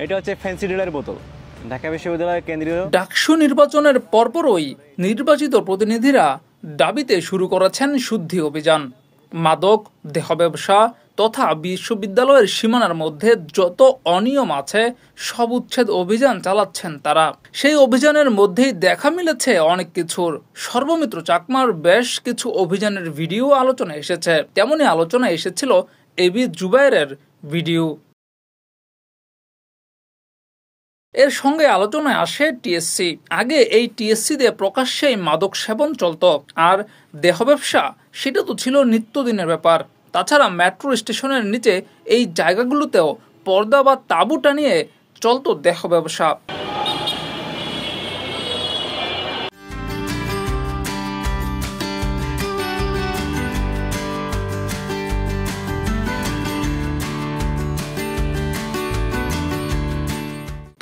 এটা হচ্ছে ফ্যান্সি ডিলের বোতল। ঢাকা বিশ্ববিদ্যালয়ের কেন্দ্রীয় ডাকসু নির্বাচনের পরপরই নির্বাচিত প্রতিনিধিরা দাবিতে শুরু করেছেন শুদ্ধি অভিযান। মাদক, দেহ ব্যবসা তথা বিশ্ববিদ্যালয়ের সীমানার মধ্যে যত অনিয়ম আছে সব উচ্ছেদ অভিযান চালাচ্ছেন তারা। সেই অভিযানের মধ্যেই দেখা মিলেছে অনেক কিছুর। সর্বমিত্র চাকমার বেশ কিছু অভিযানের ভিডিও আলোচনা এসেছে। তেমনই আলোচনা এসেছিল এবি জুবায়েরের ভিডিও। এর সঙ্গে আলোচনায় আসে টিএসসি। আগে এই টিএসসি দিয়ে প্রকাশ্যেই মাদক সেবন চলত, আর দেহ ব্যবসা সেটা তো ছিল নিত্যদিনের ব্যাপার। তাছাড়া মেট্রো স্টেশনের নিচে এই জায়গাগুলোতেও পর্দা বা তাঁবু টানিয়ে চলত দেহ ব্যবসা।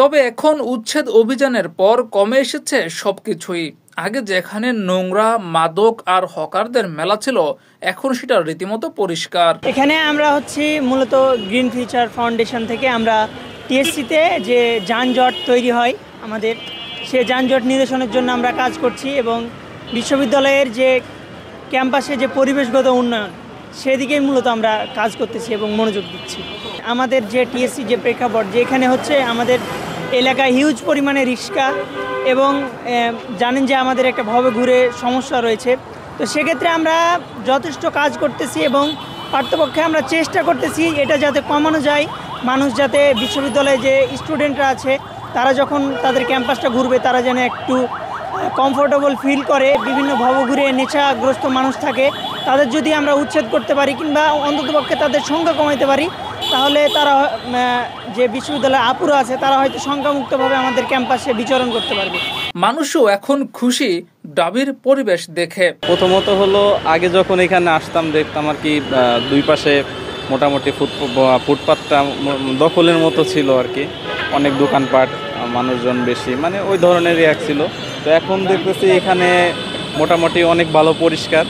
তবে এখন উচ্ছেদ অভিযানের পর কমে এসেছে সবকিছুই। আগে যেখানে নোংরা, মাদক আর হকারদের মেলা ছিল, এখন সেটা রীতিমতো পরিষ্কার। এখানে আমরা মূলত গ্রিন ফিউচার ফাউন্ডেশন থেকে আমরা টিএসসিতে যে যানজট তৈরি হয় আমাদের, সে যানজট নিরসনের জন্য আমরা কাজ করছি এবং বিশ্ববিদ্যালয়ের যে ক্যাম্পাসে যে পরিবেশগত উন্নয়ন সেদিকেই মূলত আমরা কাজ করতেছি এবং মনোযোগ দিচ্ছি। আমাদের যে টিএসসি যে প্রেক্ষাপট, যেখানে আমাদের এলাকায় হিউজ পরিমাণে রিক্সা এবং জানেন যে আমাদের একটা ভবে ঘুরে সমস্যা রয়েছে। তো সেক্ষেত্রে আমরা যথেষ্ট কাজ করতেছি এবং পার্থপক্ষে আমরা চেষ্টা করতেছি এটা যাতে কমানো যায়। মানুষ যাতে বিশ্ববিদ্যালয়ে যে স্টুডেন্টরা আছে তারা যখন তাদের ক্যাম্পাসটা ঘুরবে তারা যেন একটু কমফোর্টেবল ফিল করে। বিভিন্ন ভবঘুরে নেশাগ্রস্ত মানুষ থাকে, তাদের যদি আমরা উচ্ছেদ করতে পারি কিংবা অন্ততপক্ষে তাদের সংখ্যা কমাইতে পারি, তাহলে তারা যে বিশ্ববিদ্যালয়ে আপুরা আছে তারা হয়তো সংখ্যামুক্তভাবে আমাদের ক্যাম্পাসে বিচরণ করতে পারবে। মানুষও এখন খুশি দাবির পরিবেশ দেখে। প্রথমত হলো, আগে যখন এখানে আসতাম দেখতাম আর কি দুই পাশে মোটামুটি ফুটপাতটা দখলের মতো ছিল আর কি, অনেক দোকানপাট, মানুষজন বেশি, মানে ওই ধরনেরই এক ছিল। তো এখন দেখতেছি এখানে মোটামুটি অনেক ভালো পরিষ্কার,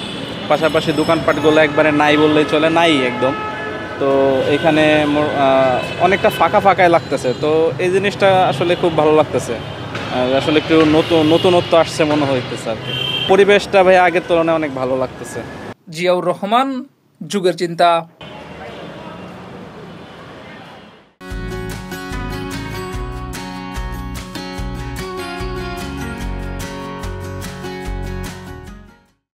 পাশাপাশি দোকানপাটগুলো একবারে নাই বললেই চলে, নাই একদম। তো এখানে অনেকটা ফাঁকা ফাঁকাই লাগতেছে। তো এই জিনিসটা আসলে খুব ভালো লাগতেছে, আসলে একটু নতুনত্ব আসছে মনে হইতেছে আর কি। পরিবেশটা ভাই আগের তুলনায় অনেক ভালো লাগতেছে। জিয়াউর রহমান, যুগের চিন্তা।